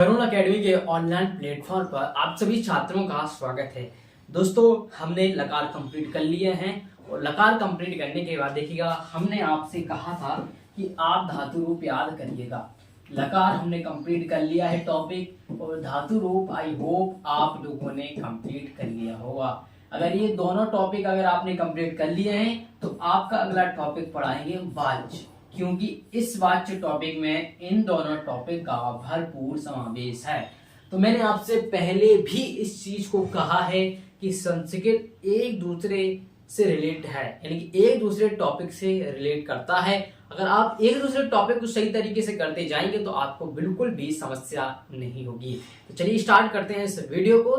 Varun academy के online platform पर आप सभी छात्रों का स्वागत है। दोस्तों, हमने लकार कंप्लीट कर लिए हैं और लकार कंप्लीट करने के बाद देखिएगा, हमने आपसे कहा था कि आप धातु रूप याद करिएगा। लकार हमने कंप्लीट कर लिया है टॉपिक, और धातु रूप आई होप आप लोगों ने कंप्लीट कर लिया होगा। अगर ये दोनों टॉपिक अगर आपने कंप्लीट कर लिए हैं तो आपका अगला टॉपिक पढ़ाएंगे वाच्य, क्योंकि इस वाच्य टॉपिक में इन दोनों टॉपिक का भरपूर समावेश है। तो मैंने आपसे पहले भी इस चीज को कहा है कि संस्कृत एक दूसरे से रिलेट है, यानी कि एक दूसरे टॉपिक से रिलेट करता है। अगर आप एक दूसरे टॉपिक को सही तरीके से करते जाएंगे तो आपको बिल्कुल भी समस्या नहीं होगी। तो चलिए स्टार्ट करते हैं इस वीडियो को।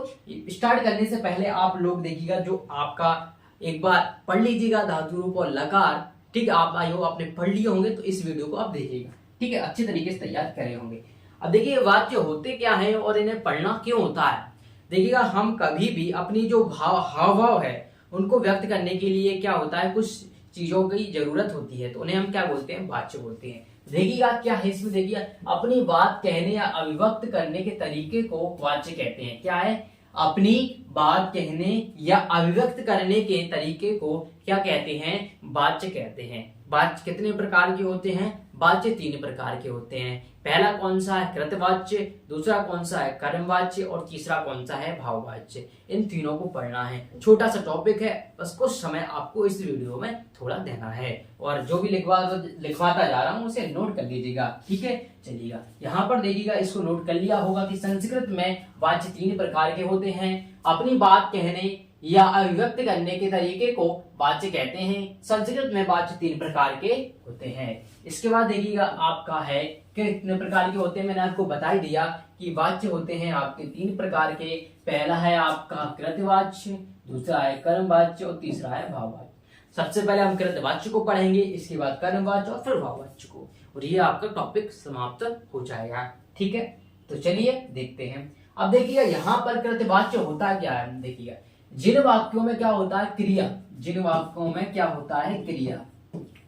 स्टार्ट करने से पहले आप लोग देखिएगा, जो आपका एक बार पढ़ लीजिएगा धातु रूप और लकार। ठीक है, आप आई हो आपने पढ़ लिए होंगे तो इस वीडियो को आप देखिएगा। ठीक है, अच्छे तरीके से तैयार करे होंगे। अब देखिए, वाक्य होते क्या है और इन्हें पढ़ना क्यों होता है। देखिएगा, हम कभी भी अपनी जो हाव भाव है उनको व्यक्त करने के लिए क्या होता है, कुछ चीजों की जरूरत होती है, तो उन्हें हम क्या बोलते हैं, वाच्य बोलते हैं। देखिएगा क्या है इसमें, देखिए अपनी बात कहने या अभिव्यक्त करने के तरीके को वाच्य कहते हैं। क्या है, अपनी बात कहने या अभिव्यक्त करने के तरीके को क्या कहते हैं, वाच्य कहते हैं। वाच्य कितने प्रकार के होते हैं, वाच्य 3 प्रकार के होते हैं। पहला कौन सा है, कृतवाच्य, दूसरा कौन सा है, कर्मवाच्य, और तीसरा कौन सा है, भाववाच्य। इन तीनों को पढ़ना है। छोटा सा टॉपिक है, बस कुछ समय आपको इस वीडियो में थोड़ा देना है, और जो भी लिखवाता जा रहा हूं उसे नोट कर लीजिएगा। ठीक है, चलिएगा यहाँ पर देखिएगा, इसको नोट कर लिया होगा कि संस्कृत में वाच्य 3 प्रकार के होते हैं। अपनी बात कहने या अभिव्यक्त करने के तरीके को वाच्य कहते हैं। संस्कृत में वाच्य 3 प्रकार के होते हैं। इसके बाद देखिएगा आपका है कितने प्रकार के होते हैं, मैंने आपको बता ही दिया कि वाच्य होते हैं आपके 3 प्रकार के। पहला है आपका कृतवाच्य, दूसरा है कर्मवाच्य, और तीसरा है भाववाच्य। सबसे पहले हम कृतवाच्य को पढ़ेंगे, इसके बाद कर्मवाच्य और फिर भाववाच्य को, और ये आपका टॉपिक समाप्त हो जाएगा। ठीक है, तो चलिए देखते हैं। अब देखिएगा यहाँ पर कृतवाच्य होता क्या है। देखिएगा, जिन वाक्यों में क्या होता है, क्रिया, जिन वाक्यों में क्या होता है, क्रिया।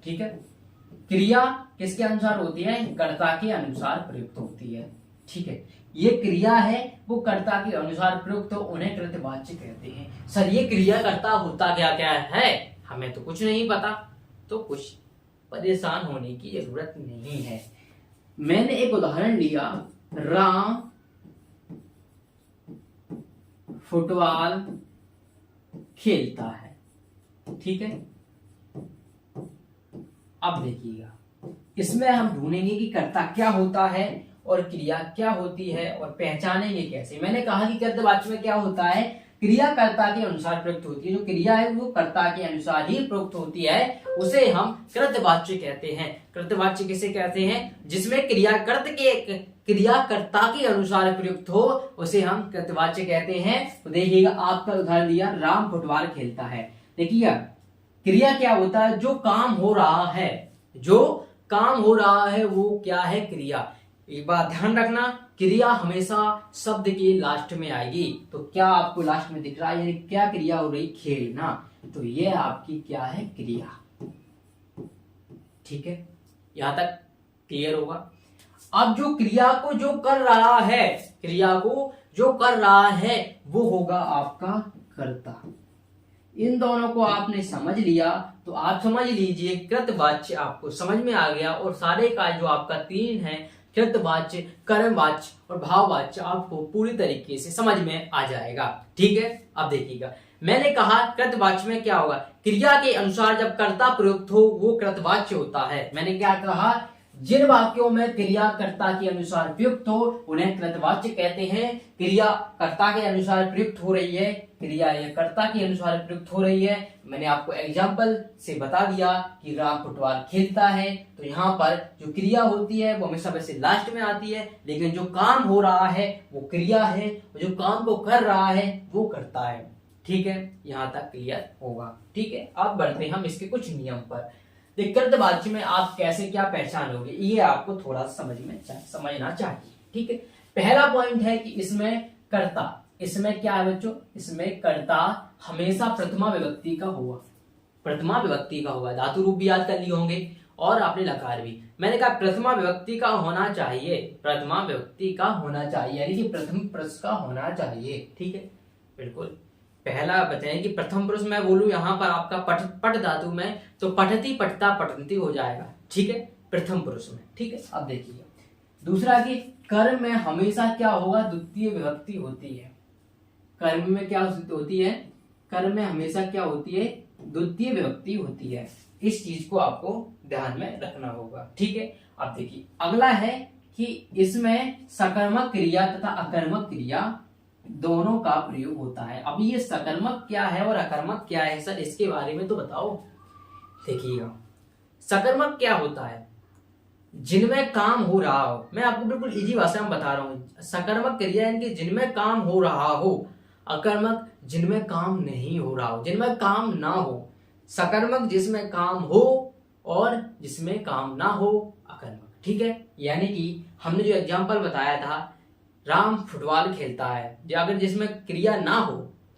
ठीक है, क्रिया किसके अनुसार होती है, कर्ता के अनुसार प्रयुक्त होती है। ठीक है, ये क्रिया है वो कर्ता के अनुसार प्रयुक्त हो, उन्हें कृतवाच्य कहते हैं। सर ये क्रिया कर्ता होता क्या क्या है, हमें तो कुछ नहीं पता। तो कुछ परेशान होने की जरूरत नहीं है। मैंने एक उदाहरण लिया, राम फुटबॉल खेलता है। ठीक है, अब देखिएगा, इसमें हम ढूंढेंगे कि कर्ता क्या होता है और क्रिया क्या होती है, और पहचानेंगे कैसे। मैंने कहा कि कृतवाच्य में क्या होता है, क्रिया कर्ता के अनुसार प्रयुक्त होती है। जो क्रिया है वो कर्ता के अनुसार ही प्रयुक्त होती है, उसे हम कृतवाच्य कहते हैं। कृतवाच्य किसे कहते हैं, जिसमें क्रिया कर्ता के अनुसार प्रयुक्त हो, उसे हम कृतवाच्य कहते हैं। तो देखिएगा, आपका उदाहरण दिया, राम फुटबॉल खेलता है। देखिएगा, क्रिया क्या होता है, जो काम हो रहा है, जो काम हो रहा है वो क्या है, क्रिया। एक बात ध्यान रखना, क्रिया हमेशा शब्द के लास्ट में आएगी। तो क्या आपको लास्ट में दिख रहा है, यानी क्या क्रिया हो रही, खेलना, तो ये आपकी क्या है, क्रिया। ठीक है, यहां तक क्लियर होगा। अब जो क्रिया को जो कर रहा है, क्रिया को जो कर रहा है वो होगा आपका कर्ता। इन दोनों को आपने समझ लिया तो आप समझ लीजिए कृतवाच्य आपको समझ में आ गया, और सारे का जो आपका 3 है, कृतवाच्य, कर्मवाच्य और भाववाच्य, आपको पूरी तरीके से समझ में आ जाएगा। ठीक है, अब देखिएगा, मैंने कहा कृतवाच्य में क्या होगा, क्रिया के अनुसार जब कर्ता प्रयुक्त हो वो कृतवाच्य होता है। मैंने क्या कहा, जिन वाक्यों में क्रिया कर्ता के अनुसार प्रयुक्त हो उन्हें कृतवाच्य कहते हैं। क्रिया कर्ता के अनुसार प्रयुक्त हो रही है, क्रिया या कर्ता के अनुसार प्रयुक्त हो रही है। मैंने आपको एग्जाम्पल से बता दिया कि राम फुटबॉल खेलता है, तो यहाँ पर जो क्रिया होती है वो हमेशा वैसे लास्ट में आती है, लेकिन जो काम हो रहा है वो क्रिया है, और जो काम को कर रहा है वो कर्ता है। ठीक है, यहाँ तक क्लियर होगा। ठीक है, अब बढ़ते हैं हम इसके कुछ नियम पर। कृतवाच्य में आप कैसे क्या पहचानोगे, ये आपको थोड़ा समझना चाहिए। ठीक है, पहला पॉइंट है कि इसमें कर्ता, इसमें क्या है बच्चों, इसमें कर्ता हमेशा प्रथमा विभक्ति का होगा। प्रथमा विभक्ति का होगा। धातु रूप भी याद कर लिए होंगे, और आपने लकार भी। मैंने कहा प्रथमा विभक्ति का होना चाहिए, प्रथमा विभक्ति का होना चाहिए, यानी कि प्रथम पुरुष का होना चाहिए। ठीक है, बिल्कुल। पहला बताएं कि प्रथम पुरुष मैं बोलूं यहाँ पर आपका पट धातु में, तो पठती पठता पठंती हो जाएगा। ठीक है, प्रथम पुरुष में। ठीक है, अब देखिए दूसरा कि कर्म में हमेशा क्या होगा, द्वितीय विभक्ति होती है। कर्म में क्या होती है, कर्म में हमेशा क्या होती है, द्वितीय विभक्ति होती है। इस चीज को आपको ध्यान में रखना होगा। ठीक है, अब देखिए अगला है कि इसमें सकर्मक क्रिया तथा अकर्मक क्रिया दोनों का प्रयोग होता है। अब ये सकर्मक क्या है और अकर्मक क्या है सर, इसके बारे में तो बताओ। देखिएगा सकर्मक क्या होता है, जिनमें काम हो रहा हो। मैं आपको बिल्कुल इजी भाषा में बता रहा हूँ। सकर्मक क्रिया यानी कि जिनमें काम हो रहा हो, अकर्मक जिनमें काम नहीं हो रहा हो, जिनमें काम ना हो। सकर्मक जिसमें काम हो और जिसमें काम ना हो अकर्मक। ठीक है, यानी कि हमने जो एग्जांपल बताया था, राम फुटबॉल खेलता है, जो अगर जिसमें क्रिया ना हो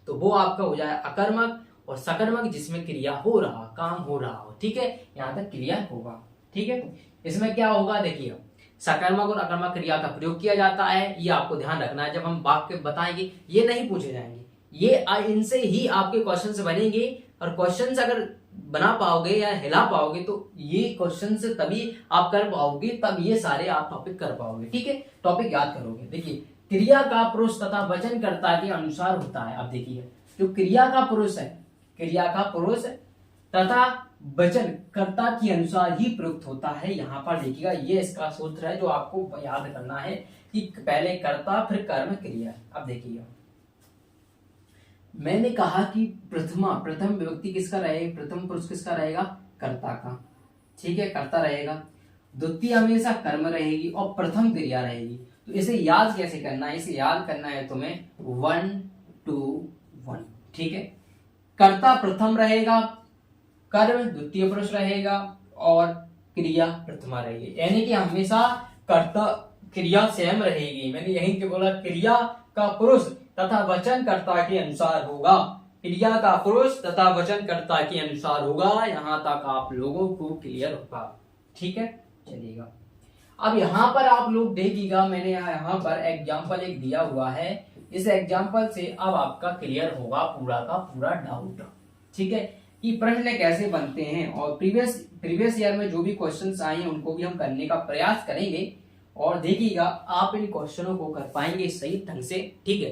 तो वो आपका हो जाए अकर्मक, और सकर्मक जिसमें क्रिया हो रहा, काम हो रहा हो। ठीक है, यहां तक क्लियर होगा। ठीक है, इसमें क्या होगा, देखिए सकर्मक और अकर्मक क्रिया का प्रयोग किया जाता है, ये आपको ध्यान रखना है। जब हम वाक्य बताएंगे ये नहीं पूछे जाएंगे, ये इनसे ही आपके क्वेश्चन बनेंगे। और क्वेश्चन अगर बना पाओगे या हिला पाओगे तो ये क्वेश्चन तभी आप कर पाओगे, तब ये सारे आप टॉपिक कर पाओगे। ठीक है, टॉपिक याद करोगे। देखिए क्रिया का पुरुष तथा वचनकर्ता के अनुसार होता है। अब देखिए जो क्रिया का पुरुष है, क्रिया का पुरुष तथा वचन कर्ता के अनुसार ही प्रयुक्त होता है। यहाँ पर देखिएगा ये इसका सूत्र है जो आपको याद करना है कि पहले कर्ता फिर कर्म क्रिया। अब देखिएगा मैंने कहा कि प्रथम विभक्ति किसका रहेगा, प्रथम पुरुष किसका रहेगा, कर्ता का। ठीक है, कर्ता रहेगा। द्वितीय हमेशा कर्म रहेगी और प्रथम क्रिया रहेगी। तो इसे याद कैसे करना है, इसे याद करना है तुम्हें 1 2 1। ठीक है, कर्ता प्रथम रहेगा, कर्म द्वितीय पुरुष रहेगा और क्रिया प्रथमा रहेगी। यानी कि हमेशा कर्ता क्रिया सेम रहेगी। मैंने यही के बोला क्रिया का पुरुष तथा वचनकर्ता के अनुसार होगा, क्रिया का पुरुष तथा वचनकर्ता के अनुसार होगा। यहां तक आप लोगों को क्लियर होगा। ठीक है, चलिएगा अब यहां पर आप लोग देखिएगा, मैंने यहाँ पर एग्जाम्पल एक दिया हुआ है। इस एग्जाम्पल से अब आपका क्लियर होगा पूरा का पूरा डाउट। ठीक है, कि प्रश्न कैसे बनते हैं और प्रीवियस ईयर में जो भी क्वेश्चंस आए हैं उनको भी हम करने का प्रयास करेंगे। और देखिएगा आप इन क्वेश्चनों को कर पाएंगे सही ढंग से। ठीक है,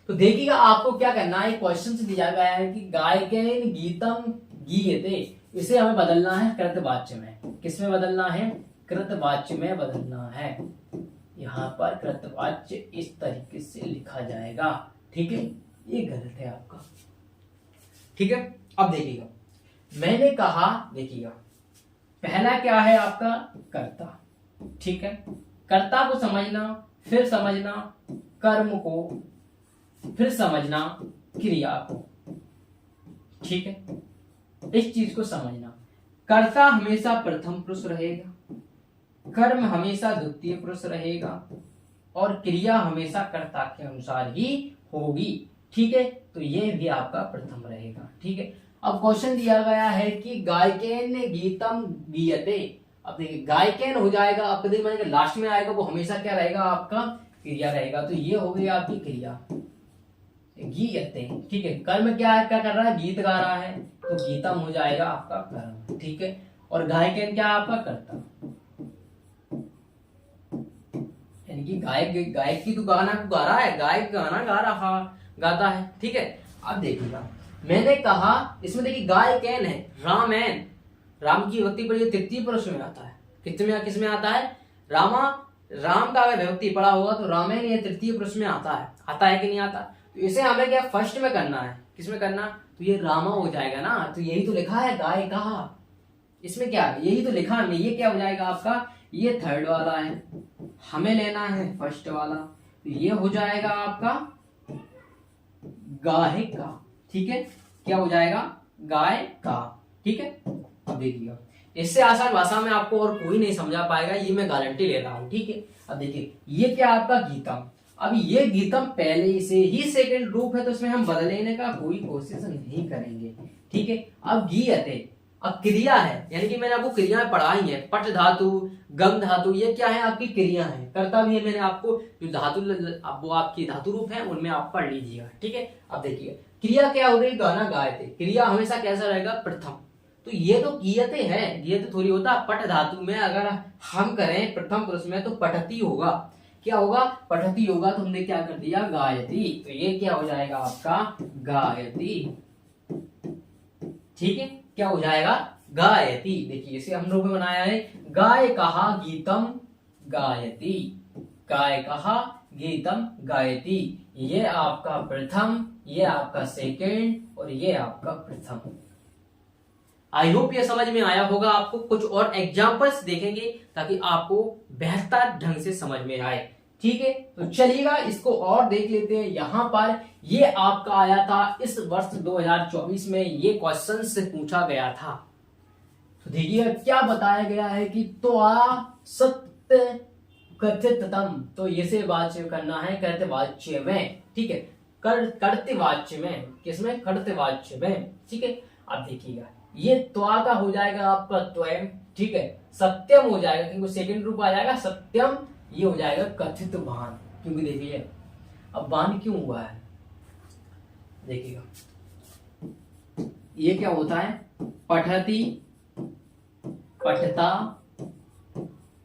तो देखिएगा आपको क्या करना है, क्वेश्चन दिया गया है कि गायकेन गीतम गीयते, इसे हमें बदलना है कृतवाच्य में। किसमें बदलना है, कृतवाच्य में बदलना है। यहाँ पर कृतवाच्य इस तरीके से लिखा जाएगा। ठीक है, ये गलत है आपका। ठीक है, अब देखिएगा मैंने कहा, देखिएगा पहला क्या है आपका कर्ता। ठीक है, कर्ता को समझना, फिर समझना कर्म को, फिर समझना क्रिया को। ठीक है, इस चीज को समझना। कर्ता हमेशा प्रथम पुरुष रहेगा, कर्म हमेशा द्वितीय पुरुष रहेगा और क्रिया हमेशा कर्ता के अनुसार ही होगी। ठीक है, तो ये भी आपका प्रथम रहेगा। ठीक है, अब क्वेश्चन दिया गया है कि गायकेन गीतम गीयते। अब देखिए गायकेन हो जाएगा, अब देखिए लास्ट में आएगा वो हमेशा क्या रहेगा, आपका क्रिया रहेगा। तो ये हो गई आपकी क्रिया गीयते। ठीक है, कर्म क्या है, क्या कर रहा है, गीत गा रहा है, तो गीतम हो जाएगा आपका कर्म। ठीक है, और गायकेन क्या आपका कर्ता, यानी कि गायक की तो गाना गा रहा है, गायक गाना गाता है। ठीक है, अब देखिएगा मैंने कहा इसमें देखिए गायकेन है, रामैन, राम की विभक्ति पड़ी तृतीय पुरुष में आता है। किसमें आता है, राम का अगर विभक्ति पड़ा होगा तो रामैन ये तृतीय पुरुष में आता है कि नहीं आता। तो इसे हमें क्या फर्स्ट में करना है, किसमें करना, तो ये रामा हो जाएगा ना। तो यही तो लिखा है गाय कहा, इसमें क्या यही तो लिखा है, ये क्या हो जाएगा आपका, ये थर्ड वाला है, हमें लेना है फर्स्ट वाला, तो ये हो जाएगा आपका गाय का। ठीक है, क्या हो जाएगा, गाय का। ठीक है, अब देखिएगा इससे आसान भाषा में आपको और कोई नहीं समझा पाएगा, ये मैं गारंटी ले रहा हूं। ठीक है, अब देखिए ये क्या आपका गीतम। अब ये गीतम पहले से ही सेकंड रूप है, तो इसमें हम बदलने का कोई कोशिश नहीं करेंगे। ठीक है, अब गीयते, अब क्रिया है, यानी कि मैंने आपको क्रियाएं पढ़ाई है, पट धातु, गम धातु, ये क्या है आपकी क्रिया है। कर्ता भी है, मैंने आपको जो धातु अब वो आपकी धातु रूप है उनमें आप पढ़ लीजिएगा, ठीक है। अब देखिए क्रिया क्या हो गई, गाना गाए थे, क्रिया हमेशा कैसा रहेगा, प्रथम। तो ये तो कियते है, ये तो थोड़ी होता। पट धातु में अगर हम करें प्रथम पुरुष में तो पठती होगा, क्या होगा, पठती होगा। तो हमने क्या कर दिया, गायती, तो ये क्या हो जाएगा आपका गायती, ठीक है, क्या हो जाएगा गायती। देखिए इसे हम लोग ने बनाया है, गाय कहा गीतम गायती, गाय कहा गीतम गायती। ये आपका प्रथम, ये आपका सेकंड और ये आपका प्रथम। आई होप ये समझ में आया होगा आपको। कुछ और एग्जांपल्स देखेंगे ताकि आपको बेहतर ढंग से समझ में आए, ठीक है। तो चलिएगा इसको और देख लेते हैं। यहां पर ये आपका आया था इस वर्ष 2024 में, ये क्वेश्चन से पूछा गया था। तो देखिए क्या बताया गया है कि त्वा सत्य कथितम, तो इसे वाच्य करना है कर्तवाच्य में, ठीक है, कर्तवाच्य में, किसमें, कर्तवाच्य में, ठीक है। अब देखिएगा ये त्वा का हो जाएगा आपका त्वयं, ठीक है, सत्यम हो जाएगा क्योंकि सेकंड रूप आ जाएगा सत्यम, ये हो जाएगा कथित वान, क्योंकि देखिए अब वान क्यों हुआ है, देखिएगा ये क्या होता है, पठती, पठता,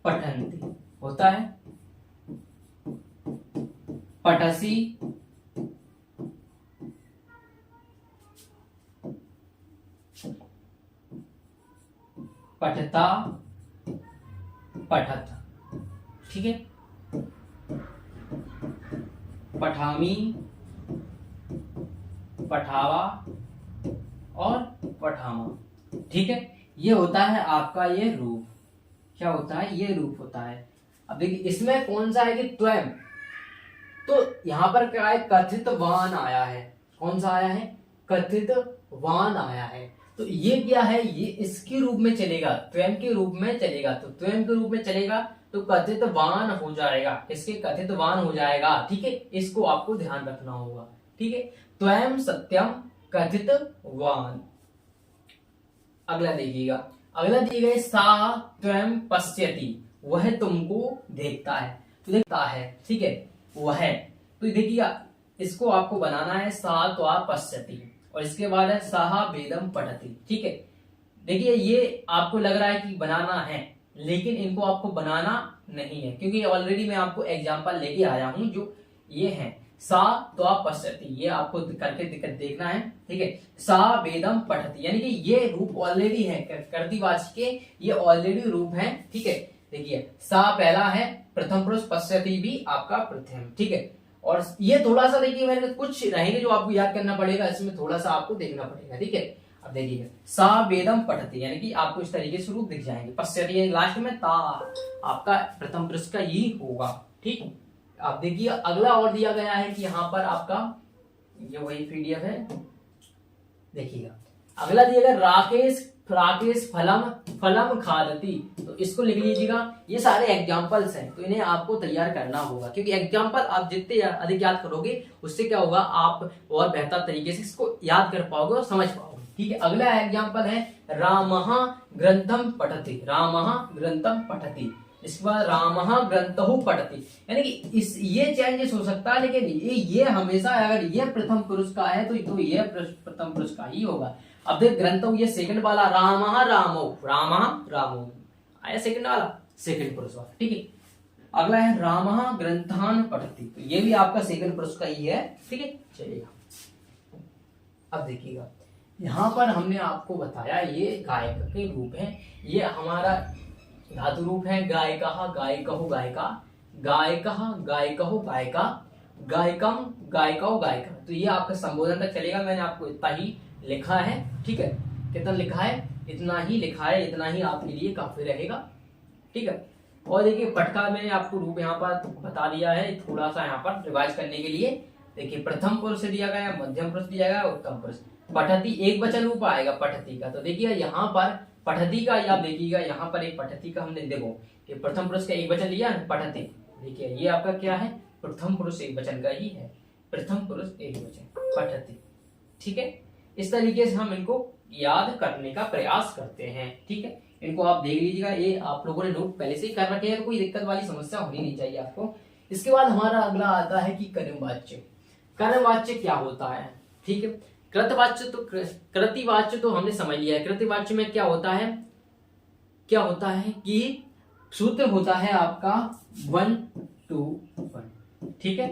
पठन्ति होता है, पठसी, पठता, पठत, ठीक है, पठामी, पठावा और पठामा, ठीक है। ये होता है आपका ये रूप, क्या होता है, ये रूप होता है। अब देखिए इसमें कौन सा है कि त्वयं, तो यहां पर क्या है, कथित वान आया है, कौन सा आया है, कथित वान आया है। तो ये क्या है, ये इसके रूप में चलेगा, त्वयं के रूप में चलेगा, तो त्वयं के रूप में चलेगा तो कथित वान हो जाएगा, इसके कथित वान हो जाएगा, ठीक है। इसको आपको ध्यान रखना होगा, ठीक है। त्वयं सत्यम कथित वान। अगला देखिएगा, अगला दिए गए सा त्वयं पश्यति, वह तुमको देखता है, तो देखता है, ठीक है, वह। तो देखिएगा इसको आपको बनाना है, सा त्वा पश्यति, और इसके बाद है सहा वेदम पठति, ठीक है। देखिए ये आपको लग रहा है कि बनाना है, लेकिन इनको आपको बनाना नहीं है, क्योंकि ऑलरेडी मैं आपको एग्जांपल लेके आया हूं। जो ये है सा त्वा पश्यति, ये आपको करके देखना है, ठीक है। सा वेदम पठति, यानी कि ये रूप ऑलरेडी है, कर्तृवाची के ये ऑलरेडी रूप है, ठीक है। देखिए सा पहला है प्रथम पुरुष, पश्यति भी आपका प्रथम, ठीक है। और ये थोड़ा सा देखिए मैंने कुछ रहेंगे जो आपको याद करना पड़ेगा, इसमें थोड़ा सा आपको देखना पड़ेगा, ठीक है। अब देखिएगा सा वेदम पठति, यानी कि आपको इस तरीके से रूप दिख जाएंगे, पश्यति लास्ट में ता आपका प्रथम पुरुष का ही होगा, ठीक। आप देखिए अगला और दिया गया है कि यहाँ पर आपका ये वही पीडीएफ है, देखिएगा अगला दिया गया राकेश, राकेश फलम, फलम खादती, तो इसको लिख लीजिएगा। ये सारे एग्जांपल्स हैं, तो इन्हें आपको तैयार करना होगा, क्योंकि एग्जांपल आप जितने अधिक याद करोगे उससे क्या होगा, आप और बेहतर तरीके से इसको याद कर पाओगे और समझ पाओगे, ठीक है। अगला एग्जांपल है रामः ग्रंथम पठति, रामः ग्रंथम पठति, इसके बाद रामः ग्रंथहु पठति, यानी कि इस ये चेंजेस हो सकता है, लेकिन ये हमेशा अगर ये प्रथम पुरुष का है तो ये प्रथम पुरुष का ही होगा। अब देख ग्रंथो ये सेकंड वाला, रामः रामो, रामः रामो आया सेकंड वाला, सेकंड पुरुष वाला, ठीक है। अगला है रामः ग्रंथान पठति, तो ये भी आपका सेकंड पुरुष का ही है, ठीक है। चलिएगा अब देखिएगा यहाँ पर हमने आपको बताया ये गायक के रूप है, ये हमारा धातु रूप है, गायकः गायकहो गायिका, गायकः गायकहो गायिका, गायकम गायकहो गायिका, तो ये आपका संबोधन तक चलेगा। मैंने आपको इतना ही लिखा है, ठीक है, कितना लिखा है, इतना ही लिखा है, इतना ही आपके लिए काफी रहेगा, ठीक है। और देखिए पटका मैंने आपको रूप यहाँ पर बता दिया है, थोड़ा सा यहाँ पर रिवाइज करने के लिए। देखिए प्रथम पुरुष दिया गया, मध्यम पुरुष दिया गया, उत्तम पुरुष। पठती एक वचन रूप आएगा पठती का, तो देखिए यहाँ पर पठती का आप देखिएगा, यहाँ पर एक पठती का हमने देखो कि प्रथम पुरुष का एक वचन लिया पठती, देखिए ये आपका क्या है, प्रथम पुरुष एक वचन का ही है, प्रथम पुरुष एक वचन पठती, ठीक है। इस तरीके से हम इनको याद करने का प्रयास करते हैं। ठीक है, इनको आप देख लीजिएगा, ये आप लोगों ने नोट पहले से ही कर रखे हैं, कोई दिक्कत वाली समस्या होनी नहीं चाहिए आपको। इसके बाद हमारा अगला आता है कि कर्मवाच्य। कर्मवाच्य क्या होता है? ठीक है, कृतिवाच्य तो हमने समझ लिया है। कृतिवाच्य में क्या होता है? क्या होता है कि सूत्र होता है आपका 1 to 1। ठीक है,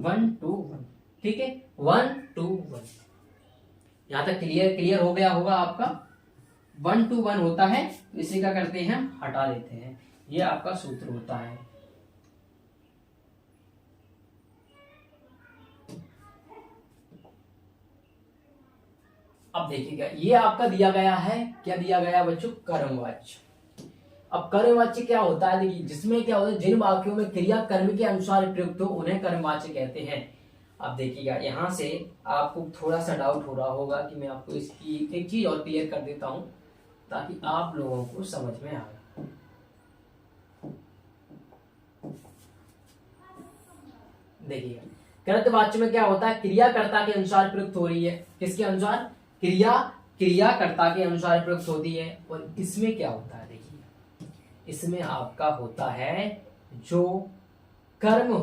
1 to 1। ठीक है, 1 to 1। यहां तक क्लियर हो गया होगा आपका। 1 to 1 होता है, इसे क्या करते हैं, हटा देते हैं। ये आपका सूत्र होता है। अब देखिएगा, ये आपका दिया गया है, क्या दिया गया बच्चों, कर्मवाच्य। अब कर्मवाच्य क्या होता है, देखिए जिसमें क्या होता है, जिन वाक्यों में क्रिया कर्म के अनुसार प्रयुक्त हो उन्हें कर्मवाच्य कहते हैं। अब देखिएगा, यहां से आपको थोड़ा सा डाउट हो रहा होगा कि मैं आपको इसकी एक चीज और क्लियर कर देता हूं ताकि आप लोगों को समझ में आए। देखिए, कृतवाच्य में क्या होता है, क्रियाकर्ता के अनुसार प्रयुक्त हो रही है। किसके अनुसार? क्रियाकर्ता के अनुसार प्रयुक्त होती है। और इसमें क्या होता है, देखिए इसमें आपका होता है जो कर्म,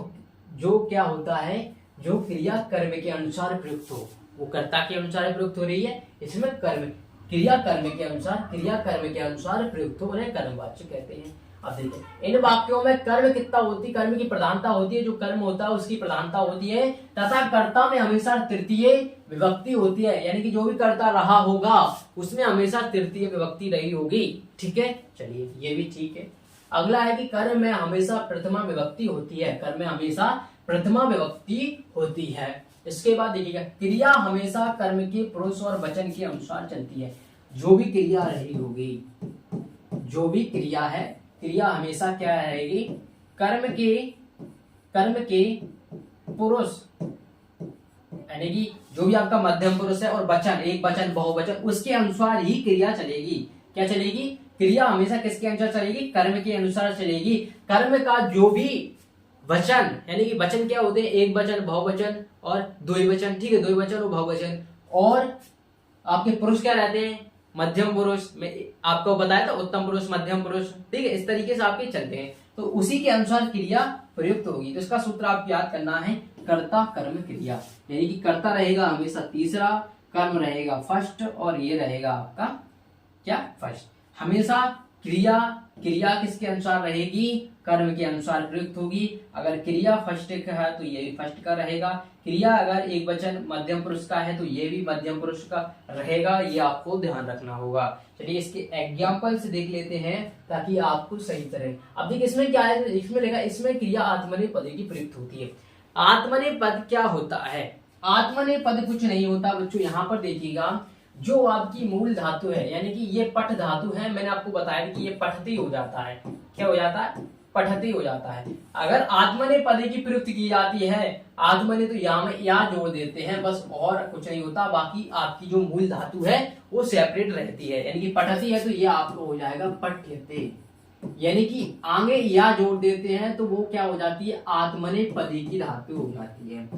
जो क्या होता है, जो क्रिया कर्म के अनुसार प्रयुक्त हो, वो कर्ता के अनुसार प्रयुक्त हो रही है। इसमें कर्म, क्रिया कर्म के अनुसार प्रयुक्त हो, उन्हें कर्मवाच्य कहते हैं। अब देखिए, इन वाक्यों में कर्म कितना होती, कर्म की प्रधानता होती है, जो कर्म होता है उसकी प्रधानता होती है, तथा कर्ता में हमेशा तृतीय विभक्ति होती है। यानी कि जो भी कर्ता रहा होगा उसमें हमेशा तृतीय विभक्ति रही होगी। ठीक है, चलिए ये भी ठीक है। अगला है कि कर्म में हमेशा प्रथमा विभक्ति होती है। कर्म में हमेशा प्रथमा विभक्ति होती है। इसके बाद देखिएगा, क्रिया हमेशा कर्म के पुरुष और वचन के अनुसार चलती है। जो भी क्रिया रही होगी, जो भी क्रिया है, क्रिया हमेशा क्या रहेगी, कर्म के पुरुष, यानी कि जो भी आपका मध्यम पुरुष है और वचन, एक वचन बहुवचन, उसके अनुसार ही क्रिया चलेगी। क्या चलेगी? क्रिया हमेशा किसके अनुसार चलेगी? कर्म के अनुसार चलेगी। कर्म का जो भी वचन, यानी कि वचन क्या होते हैं, एक वचन, बहुवचन और द्विवचन। ठीक है, द्विवचन और बहुवचन, और आपके पुरुष क्या रहते हैं, मध्यम पुरुष। में आपको बताया था उत्तम पुरुष, मध्यम पुरुष। ठीक है, इस तरीके से आपके चलते हैं, तो उसी के अनुसार क्रिया प्रयुक्त होगी। तो इसका सूत्र आप याद करना है, कर्ता कर्म क्रिया। यानी कि कर्ता रहेगा हमेशा तीसरा, कर्म रहेगा फर्स्ट, और ये रहेगा आपका क्या, फर्स्ट। हमेशा क्रिया किसके अनुसार रहेगी, कर्म के अनुसार प्रयुक्त होगी। अगर क्रिया फर्स्ट का है तो ये भी फर्स्ट का रहेगा। क्रिया अगर एक वचन मध्यम पुरुष का है तो ये भी मध्यम पुरुष का रहेगा। ये आपको ध्यान रखना होगा। चलिए इसके एग्जाम्पल से देख लेते हैं ताकि आपको सही तरह। अब देखिए इसमें क्या है, इसमें लिखा, इसमें क्रिया आत्मनेपदी पद की प्रयुक्त होती है। आत्मनेपदी पद क्या होता है? आत्मनेपदी पद कुछ नहीं होता बच्चों, यहाँ पर देखिएगा, जो आपकी मूल धातु है, यानी कि ये पठ धातु है, मैंने आपको बताया कि ये पठती हो जाता है। क्या हो जाता है? पठती हो जाता है। अगर आत्मनेपदी की प्रयुक्ति की जाती है, आत्मने तो यहाँ में या जोड़ देते हैं बस, और कुछ नहीं होता। बाकी आपकी जो मूल धातु है वो सेपरेट रहती है। यानी कि पठती है तो ये आपको हो जाएगा पठ्यते, यानी कि आगे या जोड़ देते हैं तो वो क्या हो जाती है, आत्मनेपदी की धातु हो जाती है।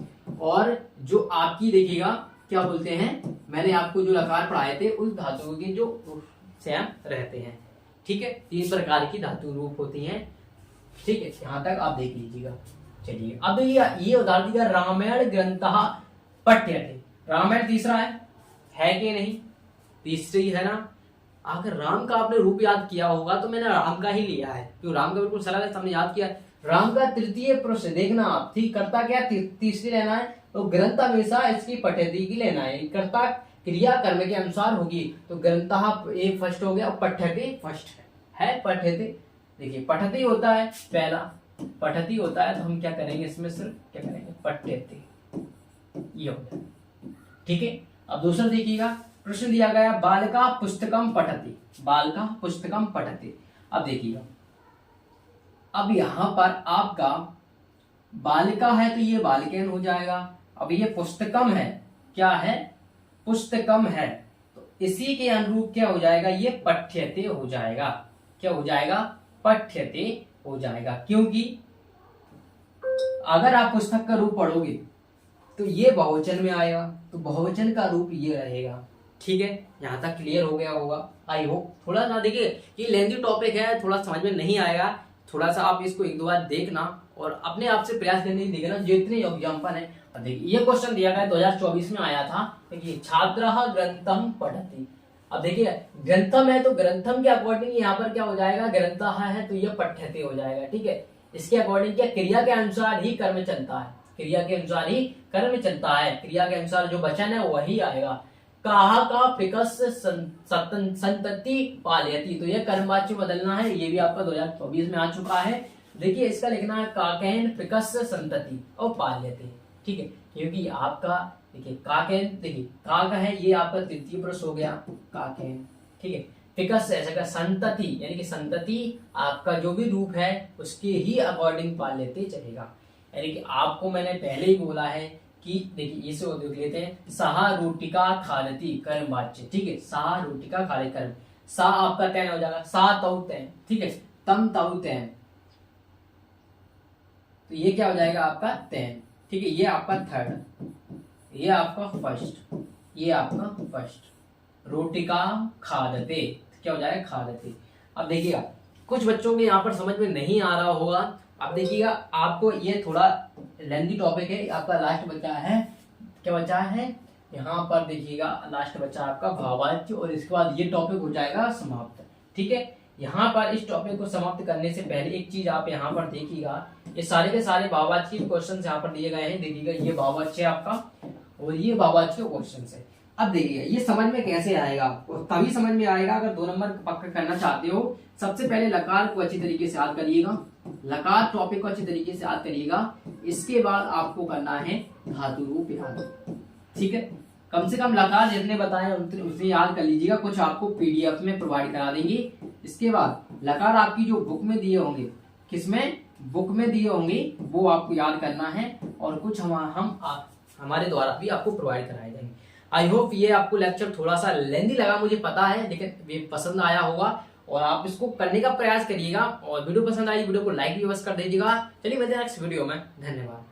और जो आपकी देखिएगा क्या बोलते हैं, मैंने आपको जो लकार पढ़ाए थे उस धातुओं के जो सेम रहते हैं। ठीक है, 3 प्रकार की धातु रूप होती हैं। ठीक है, यहां तक आप देख लीजिएगा। चलिए अब ये उदाहरण दिया, रामायण ग्रंथः पठ्यते। रामायण तीसरा है कि नहीं? तीसरी है ना। अगर राम का आपने रूप याद किया होगा तो मैंने राम का ही लिया है, क्यों, राम का बिल्कुल सरल है, हमने याद किया। राम का तृतीय पुरुष देखना आप, ठीक, कर्ता क्या तीसरी लेना है, तो ग्रंथ हमेशा इसकी पठ्यते की लेना है। कर्ता क्रिया कर्म के अनुसार होगी, तो ग्रंथः ए फर्स्ट हो गया और पठ्यते फर्स्ट है पठ्यते। देखिए पठती होता है पहला, पठती होता है तो हम क्या करेंगे, इसमें सिर्फ क्या करेंगे, पठ्यते, ये होता है। ठीक है, अब दूसरा देखिएगा, प्रश्न दिया गया, बालिका पुस्तकम पठति, बालिका पुस्तकम पठति। अब देखिएगा, अब यहां पर आपका बालिका है तो ये बालिकेन हो जाएगा। अब ये पुस्तकम है, क्या है, पुस्तकम है, तो इसी के अनुरूप क्या हो जाएगा, ये पठ्यते हो जाएगा। क्या हो जाएगा, पठ्यते हो जाएगा। क्योंकि अगर आप पुस्तक का रूप पढ़ोगे तो ये बहुवचन में आएगा, तो बहुवचन का रूप ये रहेगा। ठीक है, यहाँ तक क्लियर हो गया होगा आई होप। थोड़ा सा देखिए ये लेंथी टॉपिक है, थोड़ा समझ में नहीं आएगा, थोड़ा सा आप इसको एक दो बार देखना और अपने आप से प्रयास करने की देखना जितने एग्जाम्पल है। देखिए ये क्वेश्चन दिया गया 2024 में आया था। देखिए छात्रः ग्रंथम पठति। अब देखिए ग्रंथम है तो ग्रंथम के अकॉर्डिंग यहाँ पर क्या हो जाएगा, ग्रंथः है तो ये पठ्यते हो जाएगा। ठीक है, इसके अकॉर्डिंग क्या क्रिया के अनुसार ही कर्म चलता है, क्रिया के अनुसार ही कर्म चलता है, क्रिया के अनुसार जो वचन है वही आएगा। कहा का फिकस संतति पालयति, तो ये कर्मवाच्य बदलना है, ये भी आपका 2024 में आ चुका है। देखिए इसका लिखना है काकेन फिकस संतति और पालयति। ठीक है, क्योंकि आपका देखिए काकेन, देखिए काक है ये आपका तृतीय पुरुष हो गया काकेन। ठीक है, फिकस ऐसा का संतति यानी कि संतति आपका जो भी रूप है उसके ही अकॉर्डिंग पालयति चलेगा। यानी कि आपको मैंने पहले ही बोला है कि देखिए इसे देख लेते हैं, सहा रोटिका खादति कर्म वाच्य। ठीक है, सहा रोटिका खादति कर्म, सा आपका तैन हो जाएगा, सा तौ तैन। ठीक है, तम तौ तैन, तो ये क्या हो जाएगा आपका तैन। ठीक है, ये आपका थर्ड, ये आपका फर्स्ट, ये आपका फर्स्ट। रोटिका खादते क्या हो जाएगा खादते। अब देखिएगा कुछ बच्चों के यहाँ पर समझ में नहीं आ रहा होगा। अब देखिएगा आपको ये थोड़ा लेंथी टॉपिक है, आपका लास्ट बचा है, क्या बचा है यहाँ पर देखिएगा लास्ट बचा आपका भाववाच्य और इसके बाद ये टॉपिक हो जाएगा समाप्त। ठीक है, यहाँ पर इस टॉपिक को समाप्त करने से पहले एक चीज आप यहाँ पर देखिएगा, ये सारे के सारे भाववाच्य के क्वेश्चन यहाँ पर दिए गए हैं। देखिएगा ये भाववाच्य आपका और ये भाववाच्य क्वेश्चन है। अब देखिए ये समझ में कैसे आएगा, और तभी समझ में आएगा अगर 2 नंबर पक्का करना चाहते हो। सबसे पहले लकार को अच्छी तरीके से याद करिएगा, लकार टॉपिक को अच्छी तरीके से याद करिएगा। इसके बाद आपको करना है धातु रूप याद। ठीक है, कम से कम लकार जितने बताए उतने याद कर लीजिएगा, कुछ आपको पीडीएफ में प्रोवाइड करा देंगे। इसके बाद लकार आपकी जो बुक में दिए होंगे, किसमें बुक में दिए होंगे वो आपको याद करना है, और कुछ हमारे द्वारा भी आपको प्रोवाइड कराए जाएंगे। आई होप ये आपको लेक्चर थोड़ा सा लेंथी लगा, मुझे पता है, लेकिन ये पसंद आया होगा और आप इसको करने का प्रयास करिएगा। और वीडियो पसंद आई वीडियो को लाइक भी अवश्य कर दीजिएगा। चलिए मिलते हैं नेक्स्ट वीडियो में, धन्यवाद।